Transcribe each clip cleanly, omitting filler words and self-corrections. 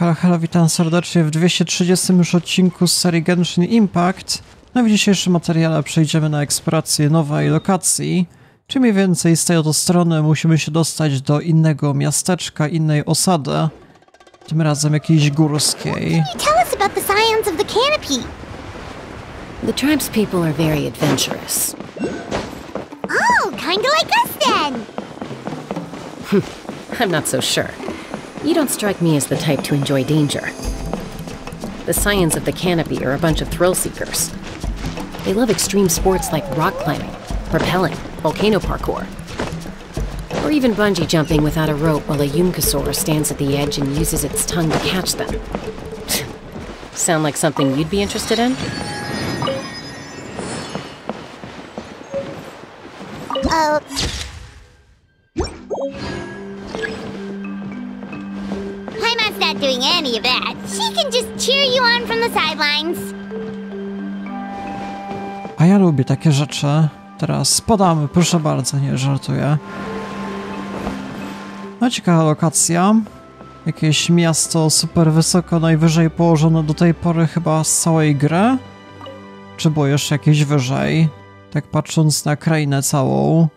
Halo, halo, witam serdecznie w 230 już odcinku z serii Genshin Impact. No w dzisiejszym materiale przejdziemy na eksplorację nowej lokacji, czyli mniej więcej z tej oto strony musimy się dostać do innego miasteczka, innej osady, tym razem jakiejś górskiej. The tribe's people are very adventurous. Oh, kinda like us then! I'm not so sure. You don't strike me as the type to enjoy danger. The Scions of the Canopy are a bunch of thrill seekers. They love extreme sports like rock climbing, rappelling, volcano parkour, or even bungee jumping without a rope while a Yumkasaur stands at the edge and uses its tongue to catch them. Sound like something you'd be interested in? Paimon's not doing any of that. She can just cheer you on from the sidelines. A ja lubię takie rzeczy. Teraz podamy, proszę bardzo, nie żartuję. No ciekawa lokacja. Jakieś miasto super wysoko, najwyżej położone do tej pory chyba z całej gry. Czy było jeszcze jakieś wyżej? Tak patrząc na krainę całą.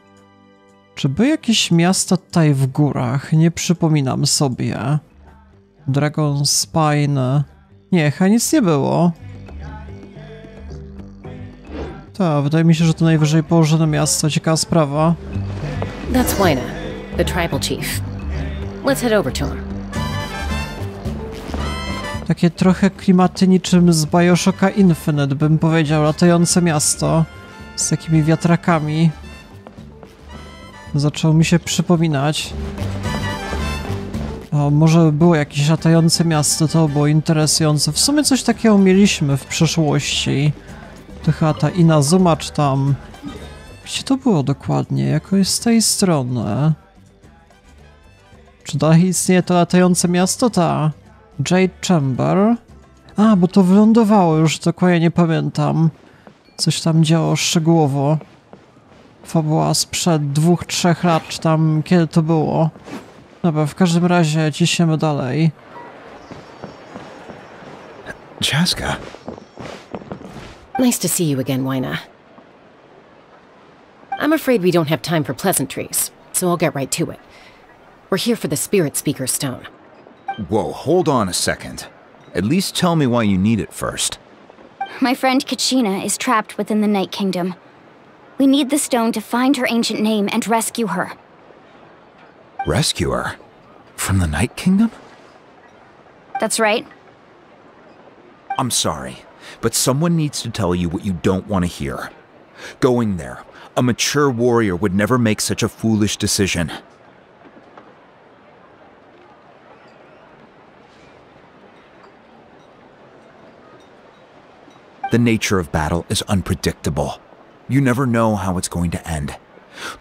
Czy by jakieś miasto tutaj w górach? Nie przypominam sobie. Dragon Spine. Nie, chyba nic nie było. Tak, wydaje mi się, że to najwyżej położone miasto. Ciekawa sprawa. That's Wina, the tribal chief. Let's head over to him. Takie trochę klimaty niczym z Bioshocka Infinite, bym powiedział. Latające miasto. Z takimi wiatrakami. Zaczęło mi się przypominać. O, może było jakieś latające miasto, to było interesujące. W sumie coś takiego mieliśmy w przeszłości. To chyba ta Inazuma, czy tam... Gdzie to było dokładnie? Jakoś z tej strony. Czy dalej istnieje to latające miasto? Ta Jade Chamber. A, bo to wylądowało już, dokładnie nie pamiętam. Coś tam działo szczegółowo. Fabuła sprzed 2-3 lat, czy tam kiedy to było. Dobra, w każdym razie ciśniemy dalej. Chaska. Nice to see you again, Wina. I'm afraid we don't have time for pleasantries, so I'll get right to it. We're here for the Spirit Speaker Stone. Whoa, hold on a second. At least tell me why you need it first. My friend Kachina is trapped within the Night Kingdom. We need the stone to find her ancient name and rescue her. Rescue her? From the Night Kingdom? That's right. I'm sorry, but someone needs to tell you what you don't want to hear. Going there, a mature warrior would never make such a foolish decision. The nature of battle is unpredictable. You never know how it's going to end.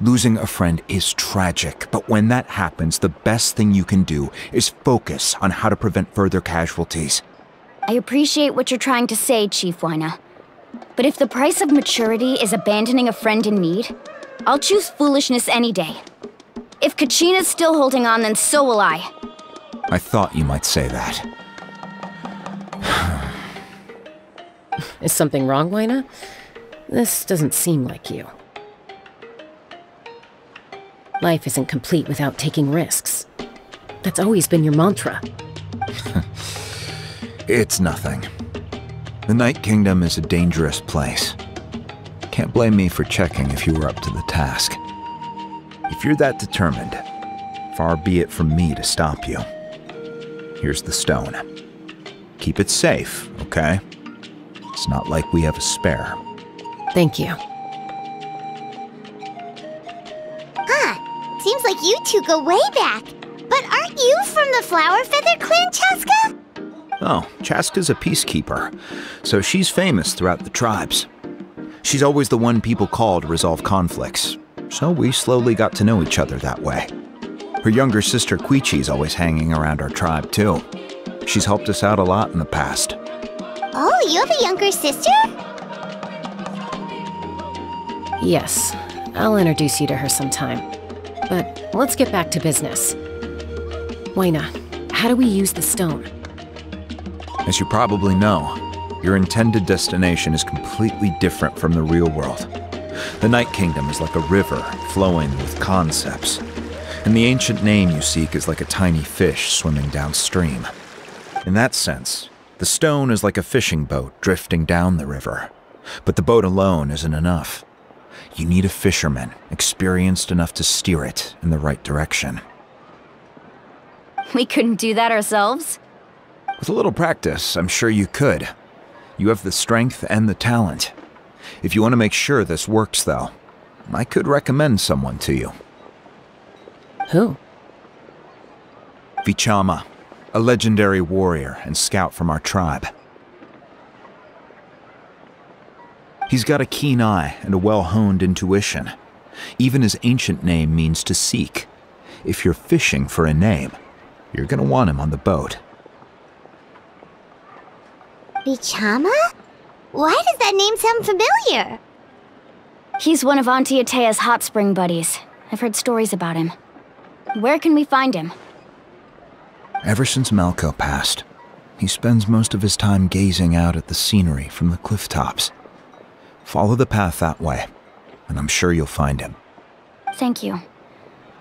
Losing a friend is tragic, but when that happens, the best thing you can do is focus on how to prevent further casualties. I appreciate what you're trying to say, Chief Wina. But if the price of maturity is abandoning a friend in need, I'll choose foolishness any day. If Kachina's still holding on, then so will I. I thought you might say that. Is something wrong, Wina? This doesn't seem like you. Life isn't complete without taking risks. That's always been your mantra. It's nothing. The Night Kingdom is a dangerous place. Can't blame me for checking if you were up to the task. If you're that determined, far be it from me to stop you. Here's the stone. Keep it safe, okay? It's not like we have a spare. Thank you. Seems like you two go way back. But aren't you from the Flower Feather Clan, Chaska? Oh, Chaska's a peacekeeper, so she's famous throughout the tribes. She's always the one people call to resolve conflicts, so we slowly got to know each other that way. Her younger sister Quichi's always hanging around our tribe too. She's helped us out a lot in the past. Oh, you have a younger sister? Yes, I'll introduce you to her sometime. But let's get back to business. Wina, how do we use the stone? As you probably know, your intended destination is completely different from the real world. The Night Kingdom is like a river flowing with concepts, and the ancient name you seek is like a tiny fish swimming downstream. In that sense, the stone is like a fishing boat drifting down the river, but the boat alone isn't enough. You need a fisherman experienced enough to steer it in the right direction. We couldn't do that ourselves? With a little practice, I'm sure you could. You have the strength and the talent. If you want to make sure this works, though, I could recommend someone to you. Who? Vichama, a legendary warrior and scout from our tribe. He's got a keen eye and a well-honed intuition. Even his ancient name means to seek. If you're fishing for a name, you're gonna want him on the boat. Vichama? Why does that name sound familiar? He's one of Auntie Atea's hot spring buddies. I've heard stories about him. Where can we find him? Ever since Malco passed, he spends most of his time gazing out at the scenery from the cliff tops. Follow the path that way, and I'm sure you'll find him. Thank you.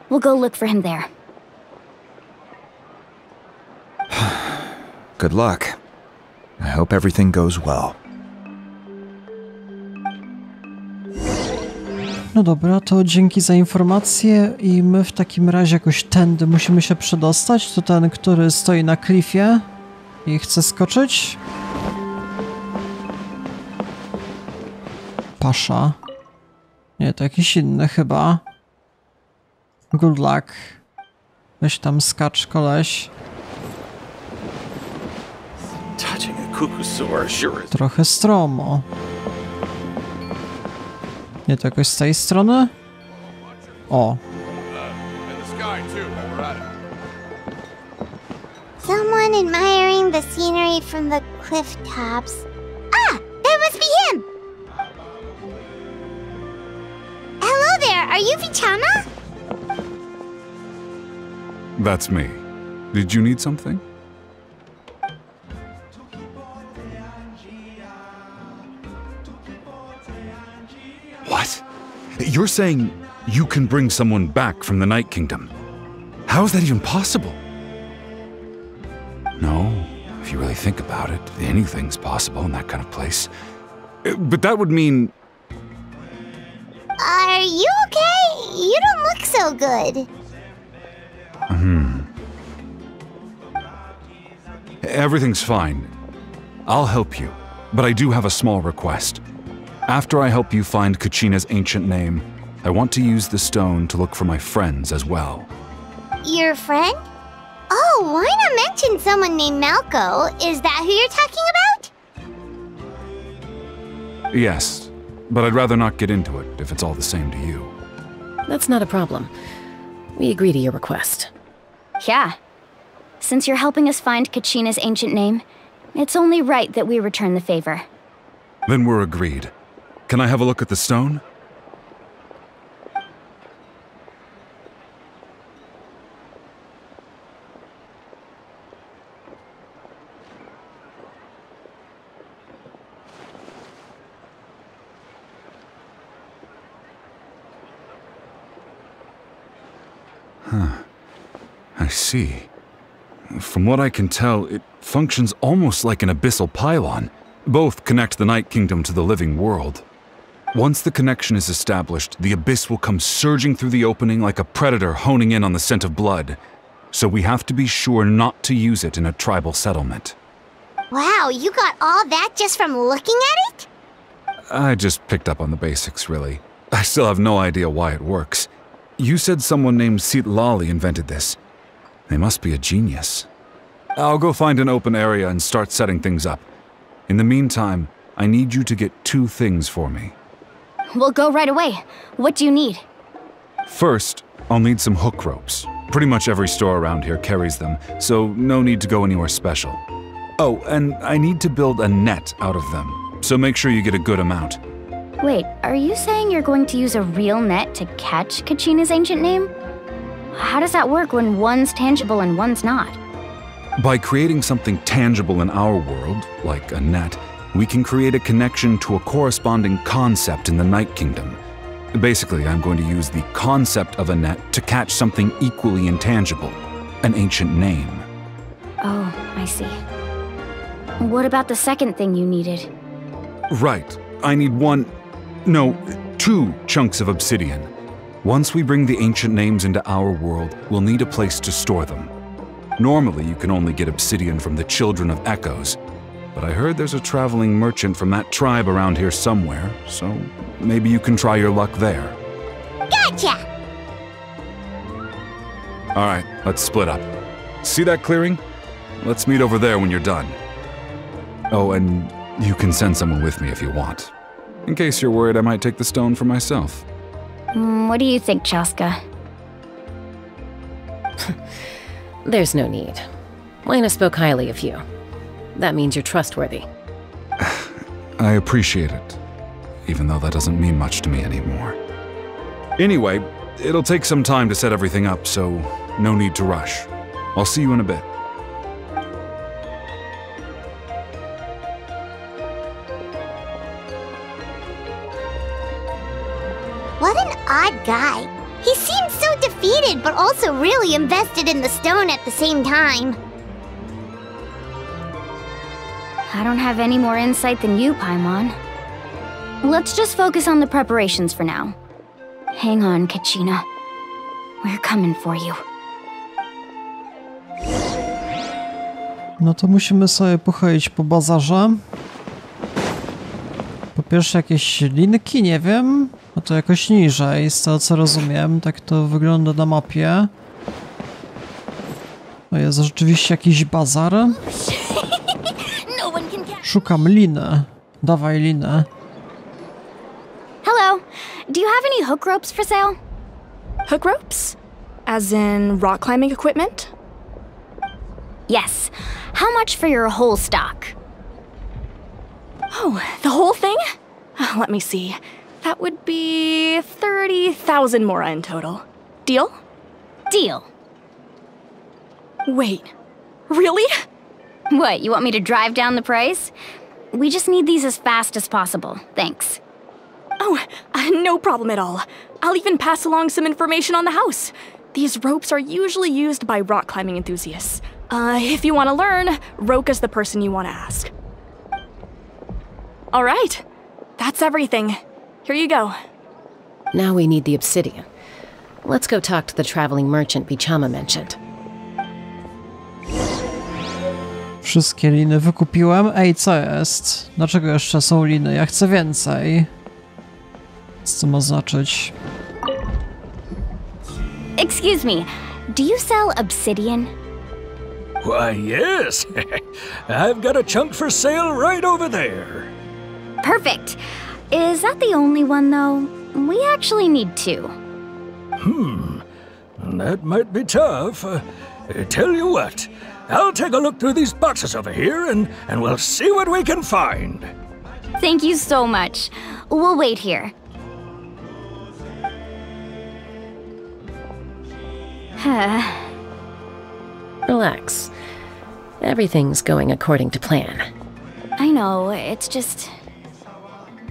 We'll go look for him there. Good luck. I hope everything goes well. No dobra, to dzięki za informację i my w takim razie jakoś tędy musimy się przedostać. To ten, który stoi na klifie i chce skoczyć. Pasza. Nie, to jakiś inny chyba. Good luck. Weź tam skacz, koleś. Trochę stromo. Nie, to jakoś z tej strony? O. Someone admiring the scenery from the cliff tops. Ah! That must be him! Hello there, are you Vichama? That's me. Did you need something? What? You're saying you can bring someone back from the Night Kingdom? How is that even possible? No, if you really think about it, anything's possible in that kind of place. But that would mean... Are you okay? You don't look so good. Everything's fine. I'll help you, but I do have a small request. After I help you find Kachina's ancient name, I want to use the stone to look for my friends as well. Your friend? Oh, why not mention someone named Malco? Is that who you're talking about? Yes, but I'd rather not get into it if it's all the same to you. That's not a problem. We agree to your request. Yeah. Since you're helping us find Kachina's ancient name, it's only right that we return the favor. Then we're agreed. Can I have a look at the stone? I see. From what I can tell, it functions almost like an abyssal pylon. Both connect the Night Kingdom to the living world. Once the connection is established, the abyss will come surging through the opening like a predator honing in on the scent of blood. So we have to be sure not to use it in a tribal settlement. Wow, you got all that just from looking at it? I just picked up on the basics, really. I still have no idea why it works. You said someone named Sitlali invented this. They must be a genius. I'll go find an open area and start setting things up. In the meantime, I need you to get 2 things for me. We'll go right away. What do you need? First, I'll need some hook ropes. Pretty much every store around here carries them, so no need to go anywhere special. Oh, and I need to build a net out of them, so make sure you get a good amount. Wait, are you saying you're going to use a real net to catch Kachina's ancient name? How does that work when one's tangible and one's not? By creating something tangible in our world, like a net, we can create a connection to a corresponding concept in the Night Kingdom. Basically, I'm going to use the concept of a net to catch something equally intangible, an ancient name. Oh, I see. What about the second thing you needed? Right. I need two chunks of obsidian. Once we bring the ancient names into our world, we'll need a place to store them. Normally, you can only get obsidian from the Children of Echoes, but I heard there's a traveling merchant from that tribe around here somewhere, so maybe you can try your luck there. Gotcha! Alright, let's split up. See that clearing? Let's meet over there when you're done. Oh, and you can send someone with me if you want. In case you're worried I might take the stone for myself. What do you think, Chaska? There's no need. Lena spoke highly of you. That means you're trustworthy. I appreciate it, even though that doesn't mean much to me anymore. Anyway, it'll take some time to set everything up, so no need to rush. I'll see you in a bit. What an odd guy. He seems so defeated, but also really invested in the stone at the same time. I don't have any more insight than you, Paimon. Let's just focus on the preparations for now. Hang on, Kachina. We're coming for you. No to musimy sobie pochodzić po bazarze. Po pierwsze jakieś linki, nie wiem. No to jakoś niżej, z tego co rozumiem. Tak to wygląda na mapie. To jest rzeczywiście jakiś bazar. Szukam liny. Dawaj linę. Hello. Do you have any hook ropes for sale? Hook ropes? As in rock climbing equipment? Yes. How much for your whole stock? Oh, the whole thing? Let me see. That would be 30,000 mora in total. Deal? Deal. Wait, really? What, you want me to drive down the price? We just need these as fast as possible. Thanks. Oh, no problem at all. I'll even pass along some information on the house. These ropes are usually used by rock climbing enthusiasts. If you want to learn, Roka's the person you want to ask. All right, that's everything. Here you go. Now we need the obsidian. Let's go talk to the traveling merchant Bichama mentioned. Wszystkie liny wykupiłem. Ej, co jest? Dlaczego jeszcze są liny? Ja chcę więcej. Co ma znaczyć? Excuse me, do you sell obsidian? Why, yes. I've got a chunk for sale right over there. Perfect. Is that the only one, though? We actually need two. That might be tough. Tell you what, I'll take a look through these boxes over here and we'll see what we can find. Thank you so much. We'll wait here. Relax. Everything's going according to plan. I know, it's just...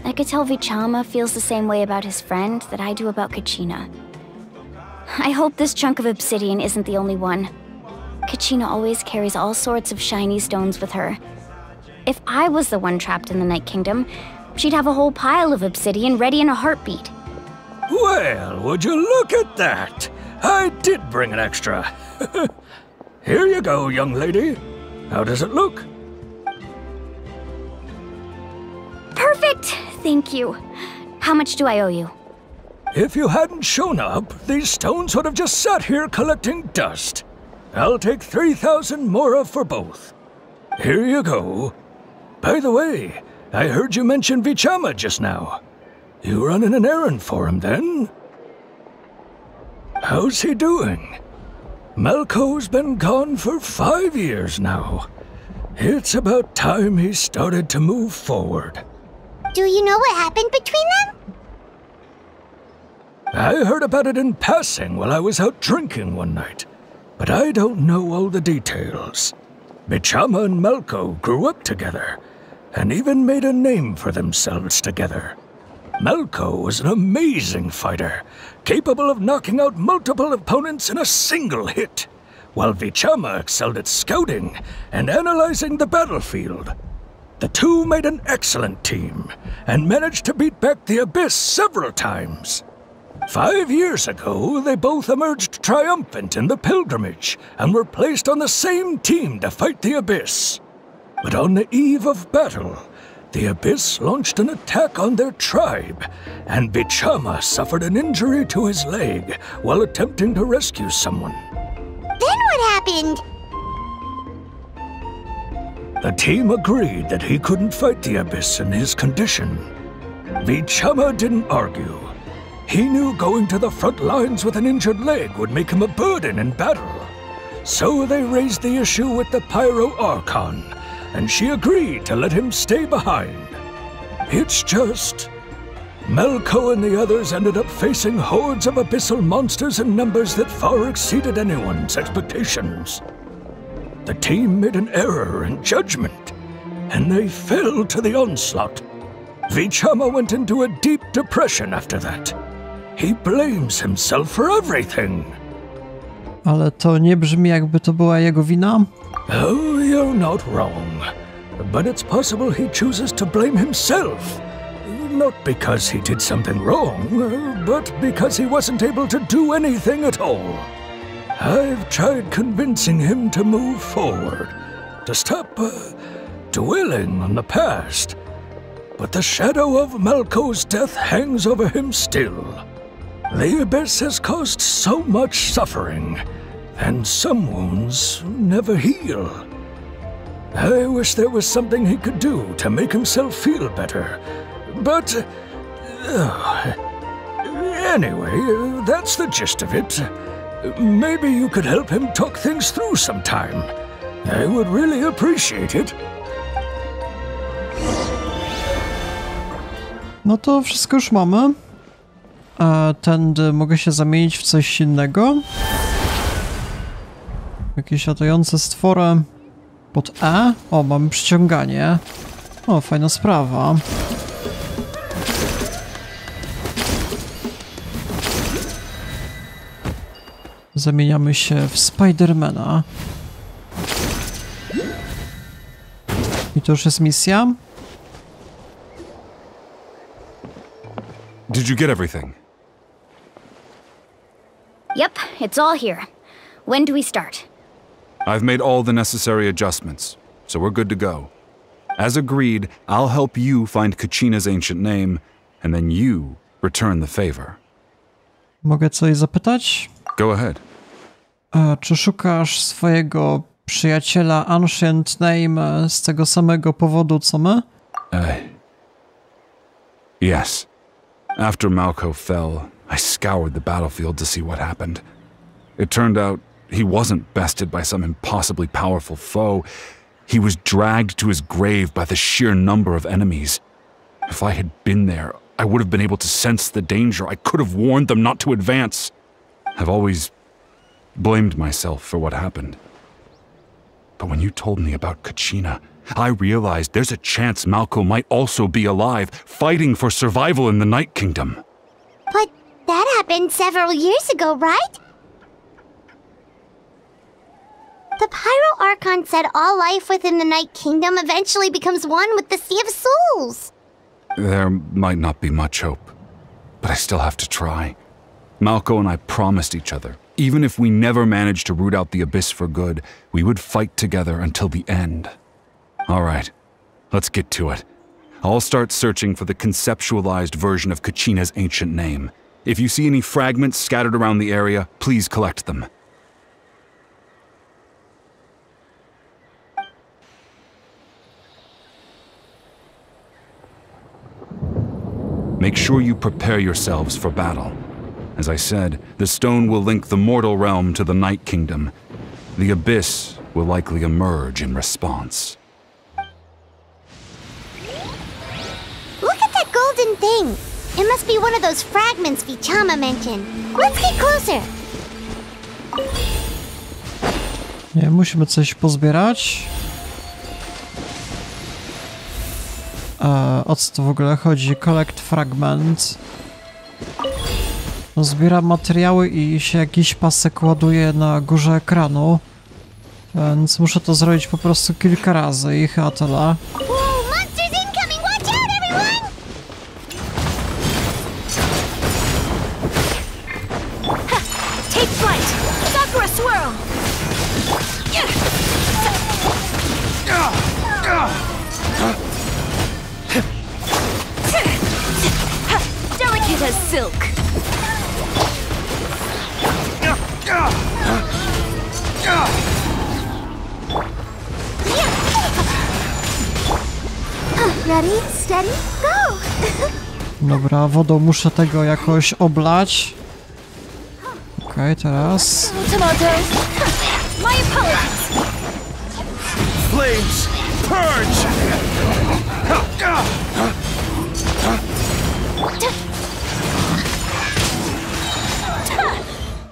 I could tell Vichama feels the same way about his friend that I do about Kachina. I hope this chunk of obsidian isn't the only one. Kachina always carries all sorts of shiny stones with her. If I was the one trapped in the Night Kingdom, she'd have a whole pile of obsidian ready in a heartbeat. Well, would you look at that? I did bring an extra. Here you go, young lady. How does it look? Perfect! Thank you. How much do I owe you? If you hadn't shown up, these stones would have just sat here collecting dust. I'll take 3,000 mora for both. Here you go. By the way, I heard you mention Vichama just now. You running an errand for him, then? How's he doing? Malco's been gone for 5 years now. It's about time he started to move forward. Do you know what happened between them? I heard about it in passing while I was out drinking one night, but I don't know all the details. Vichama and Malko grew up together, and even made a name for themselves together. Malko was an amazing fighter, capable of knocking out multiple opponents in a single hit, while Vichama excelled at scouting and analyzing the battlefield. The two made an excellent team, and managed to beat back the Abyss several times. 5 years ago, they both emerged triumphant in the pilgrimage, and were placed on the same team to fight the Abyss. But on the eve of battle, the Abyss launched an attack on their tribe, and Vichama suffered an injury to his leg while attempting to rescue someone. Then what happened? The team agreed that he couldn't fight the Abyss in his condition. Vichama didn't argue. He knew going to the front lines with an injured leg would make him a burden in battle. So they raised the issue with the Pyro Archon, and she agreed to let him stay behind. It's just... Malko and the others ended up facing hordes of abyssal monsters in numbers that far exceeded anyone's expectations. The team made an error in judgment, and they fell to the onslaught. Vichama went into a deep depression after that. He blames himself for everything. Ale to nie brzmi, jakby to była jego wina? Oh, you're not wrong. But it's possible he chooses to blame himself. Not because he did something wrong, but because he wasn't able to do anything at all. I've tried convincing him to move forward, to stop dwelling on the past. But the shadow of Malko's death hangs over him still. The Abyss has caused so much suffering, and some wounds never heal. I wish there was something he could do to make himself feel better, but... anyway, that's the gist of it. Maybe you could help him talk things through sometime. I would really appreciate it. No to wszystko już mamy. Tędy mogę się zamienić w coś innego. Jakieś latające stwory. Pod E. O, mamy przyciąganie. O, fajna sprawa. Zamieniamy się w Spidermana. I to już jest misja. Did you get everything? Yep, it's all here. When do we start? I've made all the necessary adjustments, so we're good to go. As agreed, I'll help you find Kachina's ancient name, and then you return the favor. Mogę coś zapytać? Go ahead. Czy szukasz swojego przyjaciela Ancient Name z tego samego powodu co my? Yes. After Malko fell, I scoured the battlefield to see what happened. It turned out he wasn't bested by some impossibly powerful foe. He was dragged to his grave by the sheer number of enemies. If I had been there, I would have been able to sense the danger. I could have warned them not to advance. I've always blamed myself for what happened. But when you told me about Kachina, I realized there's a chance Malko might also be alive, fighting for survival in the Night Kingdom. But that happened several years ago, right? The Pyro Archon said all life within the Night Kingdom eventually becomes one with the Sea of Souls. There might not be much hope, but I still have to try. Malko and I promised each other, even if we never managed to root out the Abyss for good, we would fight together until the end. All right, let's get to it. I'll start searching for the conceptualized version of Kachina's ancient name. If you see any fragments scattered around the area, please collect them. Make sure you prepare yourselves for battle. As I said, the stone will link the mortal realm to the Night Kingdom. The Abyss will likely emerge in response. Look at that golden thing. It must be one of those fragments Vichama mentioned. Let's get closer. Nie, musimy coś pozbierać. O co to w ogóle chodzi? Collect fragment. No, zbieram materiały i się jakiś pasek ładuje na górze ekranu. Więc muszę to zrobić po prostu kilka razy i chyba tyle. Delicate as silk. Ready, steady, go! Dobra, wodą muszę tego jakoś oblać. Okej, teraz. Tomatoes. My apologies. Flames, purge!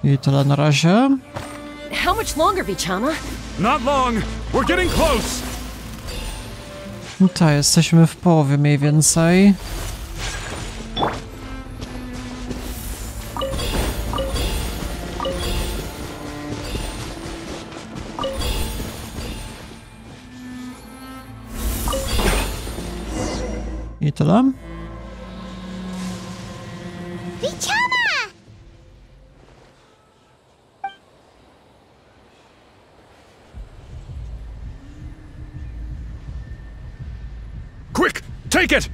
I tyle na razie. How much longer, Vichama? Not long. We're getting close. No tak, jesteśmy w połowie mniej więcej. I tyle. Quick, take it!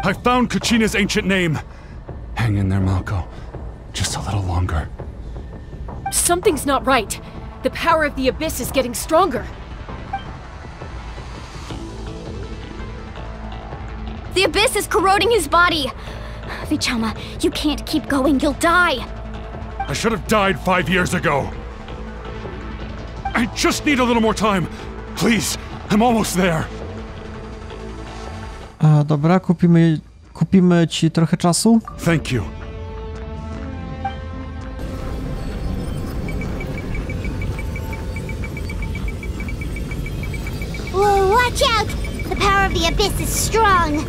I found Kachina's ancient name. Hang in there, Malko. Just a little longer. Something's not right. The power of the Abyss is getting stronger. The Abyss is corroding his body. Vichama, you can't keep going. You'll die. I should have died 5 years ago. I just need a little more time. Please, I'm almost there. Dobra, kupimy ci trochę czasu. Thank you. Whoa, watch out! The power of the Abyss is strong.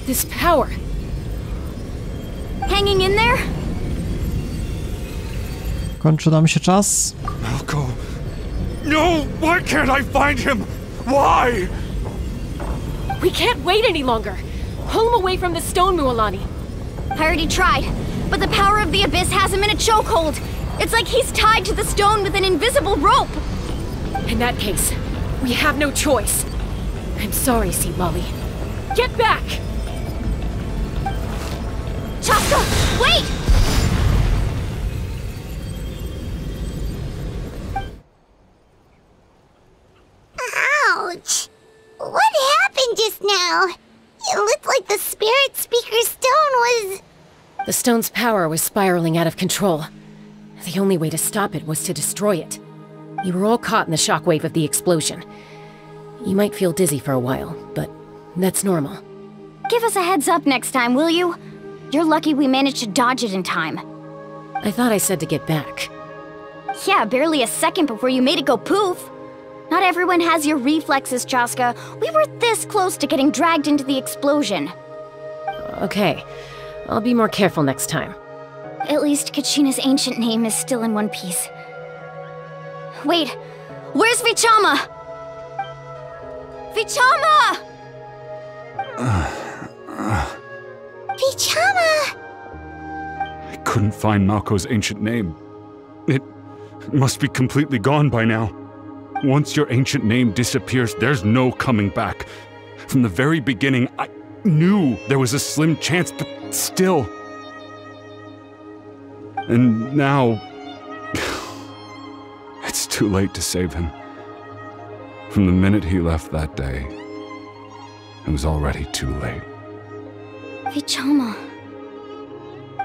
This power. Hanging in there? Kończy nam się czas. Malko. No, why can't I find him? Why? We can't wait any longer. Pull him away from the stone, Mualani. I already tried, but the power of the Abyss has him in a chokehold. It's like he's tied to the stone with an invisible rope. In that case, we have no choice. I'm sorry, Sea Lolly. Get back! Chaska, wait! Ouch! What happened just now? It looked like the Spirit Speaker's stone was... The stone's power was spiraling out of control. The only way to stop it was to destroy it. You were all caught in the shockwave of the explosion. You might feel dizzy for a while, but that's normal. Give us a heads up next time, will you? You're lucky we managed to dodge it in time. I thought I said to get back. Yeah, barely a second before you made it go poof. Not everyone has your reflexes, Chaska. We were this close to getting dragged into the explosion. Okay, I'll be more careful next time. At least Kachina's ancient name is still in one piece. Wait, where's Vichama? Vichama! Vichama! I couldn't find Malko's ancient name. It must be completely gone by now. Once your ancient name disappears, there's no coming back. From the very beginning, I knew there was a slim chance, but still. And now... it's too late to save him. From the minute he left that day, it was already too late. Vichama.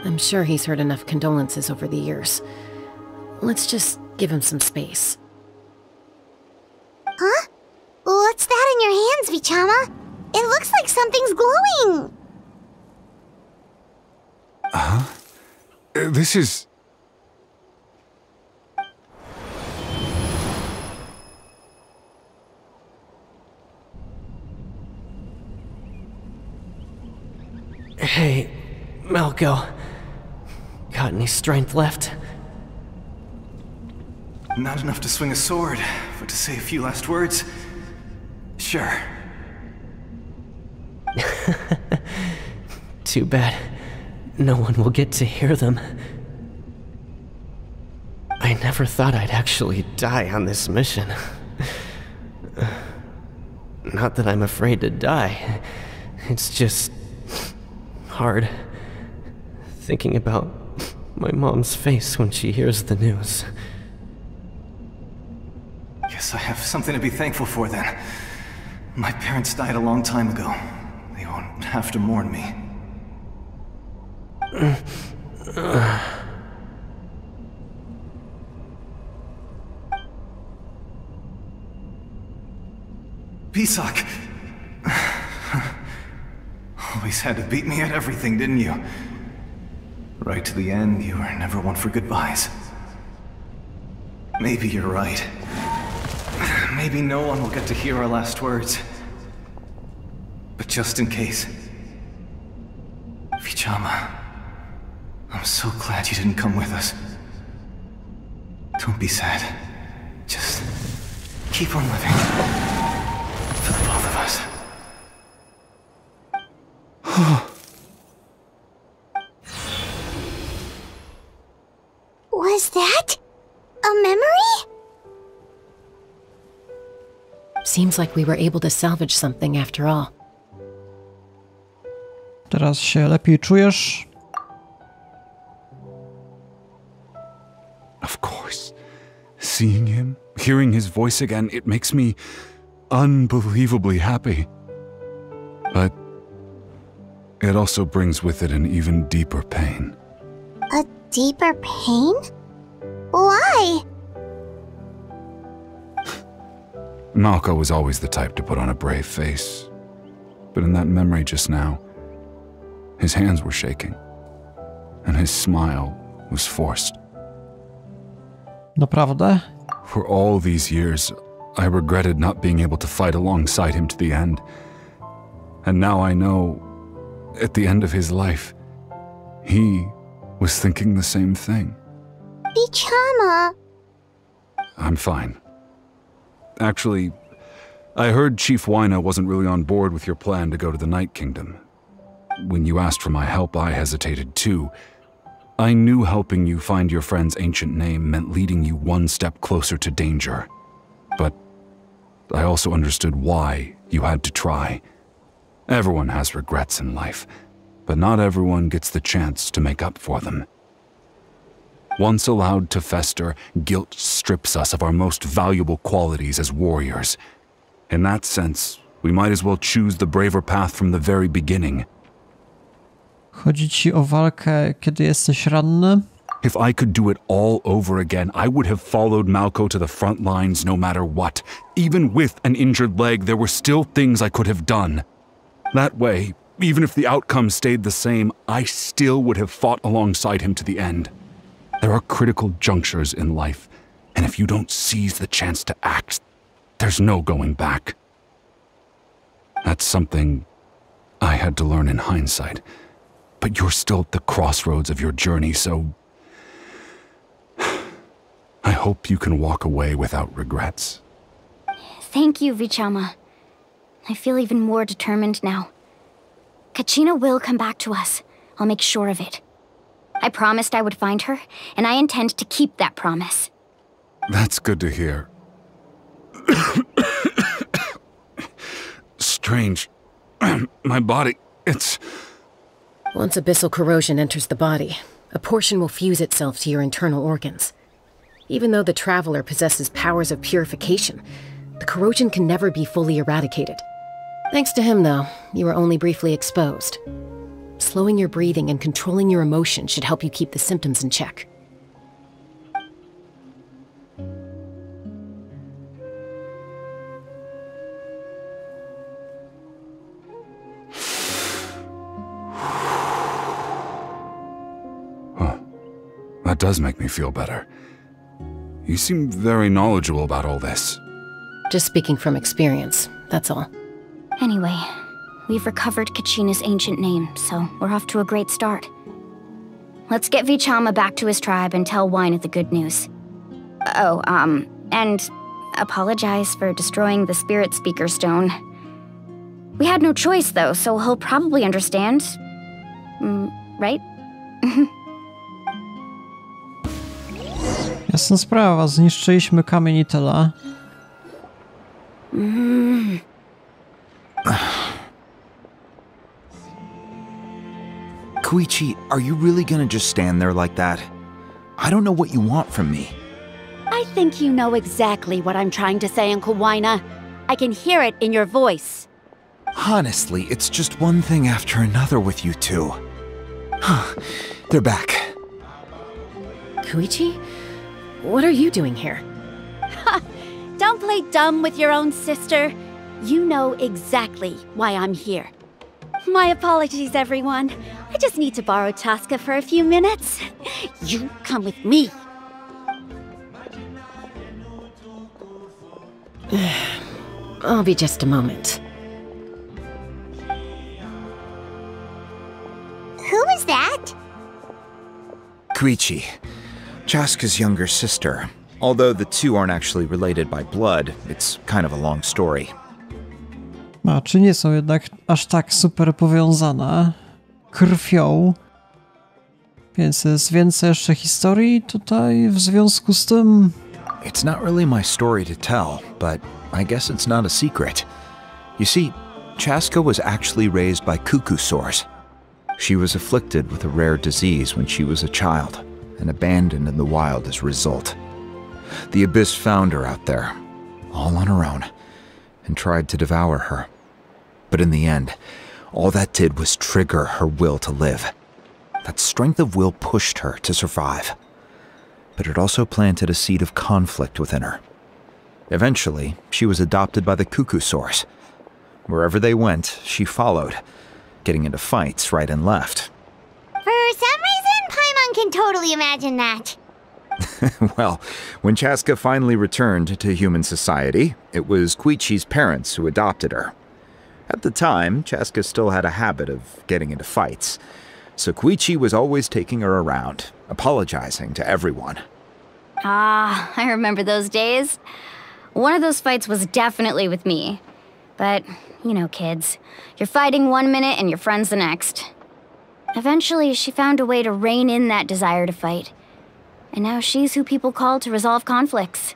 I'm sure he's heard enough condolences over the years. Let's just give him some space. Huh? What's that? Vichama. It looks like something's glowing. This is... Hey, Malco. Got any strength left? Not enough to swing a sword, but to say a few last words? Sure. Too bad. No one will get to hear them. I never thought I'd actually die on this mission. Not that I'm afraid to die. It's just... hard. Thinking about my mom's face when she hears the news. Guess I have something to be thankful for then. My parents died a long time ago. They won't have to mourn me. Pisak! Always had to beat me at everything, didn't you? Right to the end, you were never one for goodbyes. Maybe you're right. Maybe no one will get to hear our last words. But just in case... Vichama, I'm so glad you didn't come with us. Don't be sad. Just keep on living. For the both of us. Was that a memory? Seems like we were able to salvage something after all. Teraz się lepiej czujesz? Of course. Seeing him, hearing his voice again, it makes me unbelievably happy. But it also brings with it an even deeper pain. A deeper pain? Why? Malco was always the type to put on a brave face. But in that memory just now, his hands were shaking, and his smile was forced. Naprawdę? For all these years, I regretted not being able to fight alongside him to the end. And now I know, at the end of his life, he was thinking the same thing. Vichama. I'm fine. Actually, I heard Chief Wyna wasn't really on board with your plan to go to the Night Kingdom. When you asked for my help, I hesitated too. I knew helping you find your friend's ancient name meant leading you one step closer to danger. But I also understood why you had to try. Everyone has regrets in life, but not everyone gets the chance to make up for them. Once allowed to fester, guilt strips us of our most valuable qualities as warriors. In that sense, we might as well choose the braver path from the very beginning. Chodzi ci o walkę, kiedy jesteś ranny? If I could do it all over again, I would have followed Malco to the front lines no matter what. Even with an injured leg, there were still things I could have done. That way, even if the outcome stayed the same, I still would have fought alongside him to the end. There are critical junctures in life, and if you don't seize the chance to act, there's no going back. That's something I had to learn in hindsight. But you're still at the crossroads of your journey, so I hope you can walk away without regrets. Thank you, Vichama. I feel even more determined now. Kachina will come back to us. I'll make sure of it. I promised I would find her, and I intend to keep that promise. That's good to hear. Strange. My body, it's... Once abyssal corrosion enters the body, a portion will fuse itself to your internal organs. Even though the Traveler possesses powers of purification, the corrosion can never be fully eradicated. Thanks to him, though, you were only briefly exposed. Slowing your breathing and controlling your emotions should help you keep the symptoms in check. does make me feel better. You seem very knowledgeable about all this. Just speaking from experience, that's all. Anyway, we've recovered Kachina's ancient name, so we're off to a great start. Let's get Vichama back to his tribe and tell Wina the good news. Oh, and apologize for destroying the Spirit Speaker Stone. We had no choice, though, so he'll probably understand. Right? Jasna sprawa, zniszczyliśmy kamień i tyle. Koichi, are you really gonna just stand there like that? I don't know what you want from me. I think you know exactly what I'm trying to say, Uncle Wina. I can hear it in your voice. Honestly, it's just one thing after another with you two. They're back. Koichi? What are you doing here? Don't play dumb with your own sister. You know exactly why I'm here. My apologies, everyone. I just need to borrow Chaska for a few minutes. You come with me. I'll be just a moment. Who was that? Koichi, Chaska's younger sister. Although the two aren't actually related by blood, it's kind of a long story. A, czy nie są jednak aż tak super powiązane krwią? Więc jest więcej jeszcze historii tutaj w związku z tym. It's not really my story to tell, but I guess it's not a secret. You see, Chaska was actually raised by cuckoo sores. She was afflicted with a rare disease when she was a child, and abandoned in the wild as a result. The Abyss found her out there, all on her own, and tried to devour her. But in the end, all that did was trigger her will to live. That strength of will pushed her to survive. But it also planted a seed of conflict within her. Eventually, she was adopted by the cuckoo sores. Wherever they went, she followed, getting into fights right and left. For some reason, Paimon can totally imagine that. Well, when Chaska finally returned to human society, it was Koichi's parents who adopted her. At the time, Chaska still had a habit of getting into fights, so Koichi was always taking her around, apologizing to everyone. Ah, I remember those days. One of those fights was definitely with me. But, you know, kids. You're fighting one minute and your friend's the next. Eventually, she found a way to rein in that desire to fight. And now she's who people call to resolve conflicts.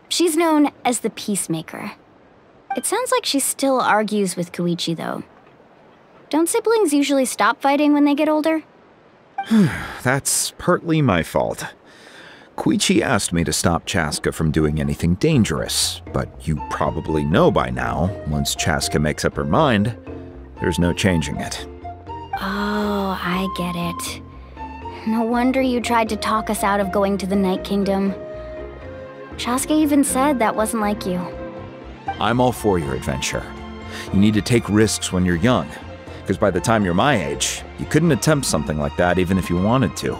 She's known as the Peacemaker. It sounds like she still argues with Koichi, though. Don't siblings usually stop fighting when they get older? That's partly my fault. Koichi asked me to stop Chaska from doing anything dangerous, but you probably know by now, once Chaska makes up her mind, there's no changing it. Oh, I get it. No wonder you tried to talk us out of going to the Night Kingdom. Chaska even said that wasn't like you. I'm all for your adventure. You need to take risks when you're young, because by the time you're my age, you couldn't attempt something like that even if you wanted to.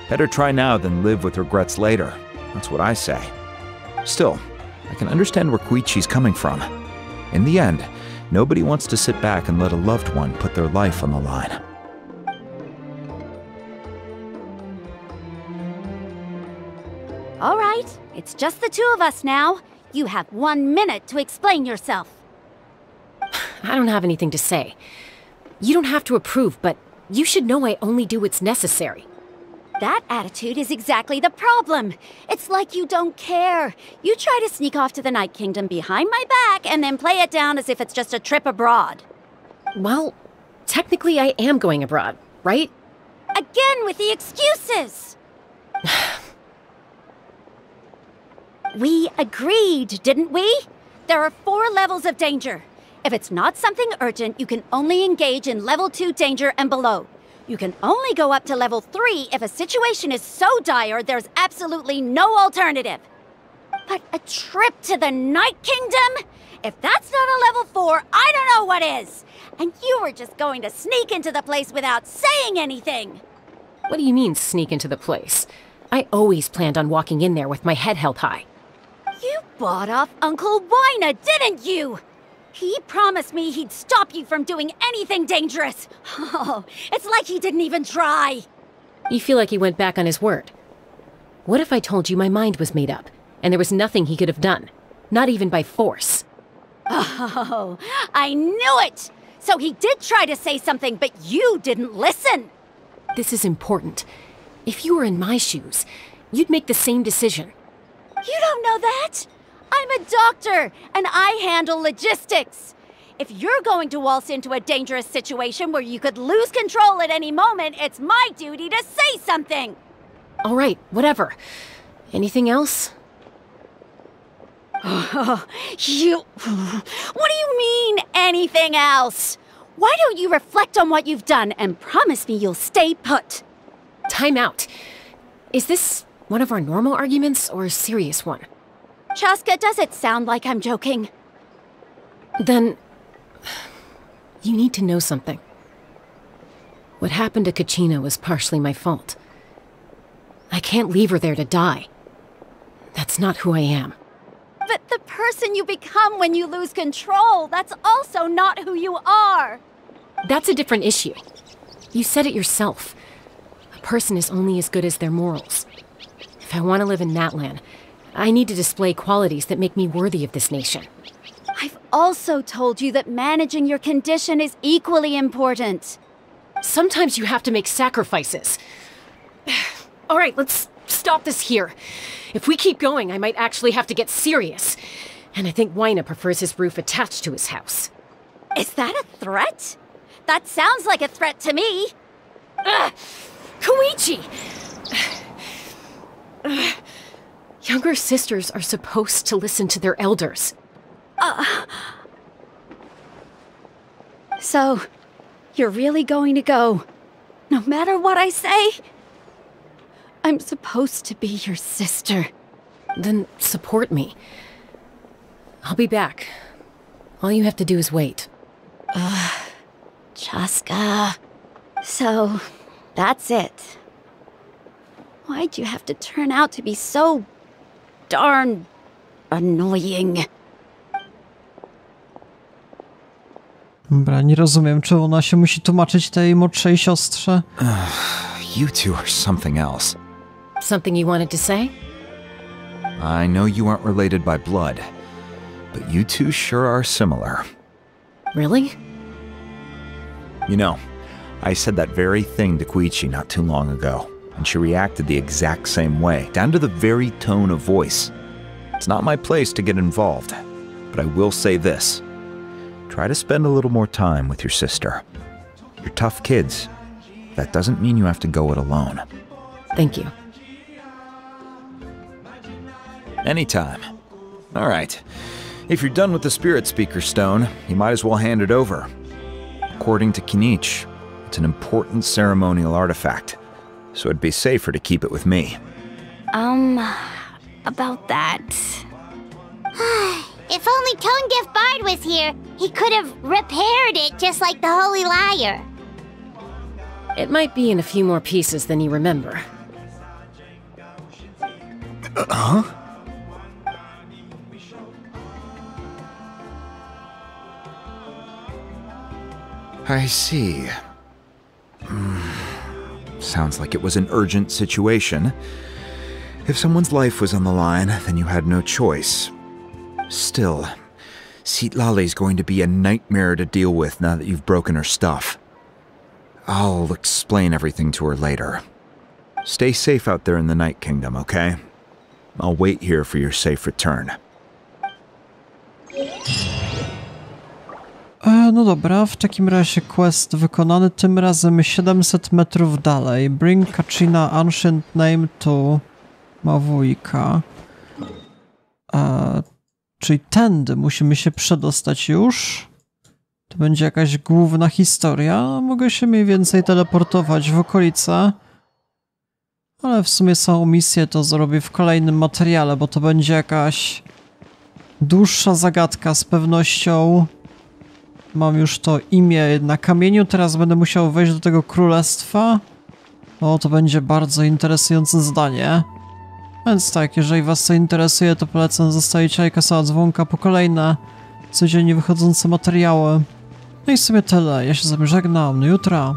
Better try now than live with regrets later. That's what I say. Still, I can understand where Koichi's coming from. In the end, nobody wants to sit back and let a loved one put their life on the line. All right, it's just the two of us now. You have 1 minute to explain yourself. I don't have anything to say. You don't have to approve, but you should know I only do what's necessary. That attitude is exactly the problem. It's like you don't care. You try to sneak off to the Night Kingdom behind my back and then play it down as if it's just a trip abroad. Well, technically I am going abroad, right? Again with the excuses! We agreed, didn't we? There are 4 levels of danger. If it's not something urgent, you can only engage in level 2 danger and below. You can only go up to level 3 if a situation is so dire there's absolutely no alternative. But a trip to the Night Kingdom? If that's not a level 4, I don't know what is! And you were just going to sneak into the place without saying anything! What do you mean, sneak into the place? I always planned on walking in there with my head held high. You bought off Uncle Wina, didn't you? He promised me he'd stop you from doing anything dangerous. Oh, it's like he didn't even try. You feel like he went back on his word. What if I told you my mind was made up, and there was nothing he could have done? Not even by force. Oh, I knew it! So he did try to say something, but you didn't listen. This is important. If you were in my shoes, you'd make the same decision. You don't know that? I'm a doctor, and I handle logistics. If you're going to waltz into a dangerous situation where you could lose control at any moment, it's my duty to say something. All right, whatever. Anything else? What do you mean, anything else? Why don't you reflect on what you've done and promise me you'll stay put? Time out. Is this one of our normal arguments or a serious one? Chaska, does it sound like I'm joking? Then, you need to know something. What happened to Kachina was partially my fault. I can't leave her there to die. That's not who I am. But the person you become when you lose control, that's also not who you are. That's a different issue. You said it yourself. A person is only as good as their morals. If I want to live in Natlan, I need to display qualities that make me worthy of this nation. I've also told you that managing your condition is equally important. Sometimes you have to make sacrifices. All right, let's stop this here. If we keep going, I might actually have to get serious. And I think Wina prefers his roof attached to his house. Is that a threat? That sounds like a threat to me. Koichi! Younger sisters are supposed to listen to their elders. So, you're really going to go, no matter what I say? I'm supposed to be your sister. Then support me. I'll be back. All you have to do is wait. Chaska. So, that's it. Why'd you have to turn out to be so darn annoying? Dobra, nie rozumiem, czy ona się musi tłumaczyć tej młodszej siostrze? You two are something else. Something you wanted to say? I know you aren't related by blood, but you two sure are similar. Really? You know, I said that very thing to Koichi not too long ago, and she reacted the exact same way, down to the very tone of voice. It's not my place to get involved, but I will say this. Try to spend a little more time with your sister. You're tough kids. That doesn't mean you have to go it alone. Thank you. Anytime. All right. If you're done with the Spirit Speaker Stone, you might as well hand it over. According to Kinich, it's an important ceremonial artifact, so it'd be safer to keep it with me. About that. If only Tone-Deaf Bard was here, he could have repaired it just like the Holy Liar. It might be in a few more pieces than you remember. Huh? I see. Sounds like it was an urgent situation. If someone's life was on the line, then you had no choice. Still, Citlali's going to be a nightmare to deal with now that you've broken her stuff. I'll explain everything to her later. Stay safe out there in the Night Kingdom, okay? I'll wait here for your safe return. No dobra, w takim razie quest wykonany, tym razem 700 metrów dalej. Bring Kachina Ancient Name to Mawujka. Czyli tędy musimy się przedostać już. To będzie jakaś główna historia. Mogę się mniej więcej teleportować w okolice. Ale w sumie samą misję to zrobię w kolejnym materiale, bo to będzie jakaś dłuższa zagadka z pewnością. Mam już to imię na kamieniu, teraz będę musiał wejść do tego królestwa O, to będzie bardzo interesujące zadanie. Więc tak, jeżeli was to interesuje, to polecam zostawić lajka, dzwonka po kolejne codziennie wychodzące materiały. No i w sumie tyle. Ja się z wami żegnam. Do jutra.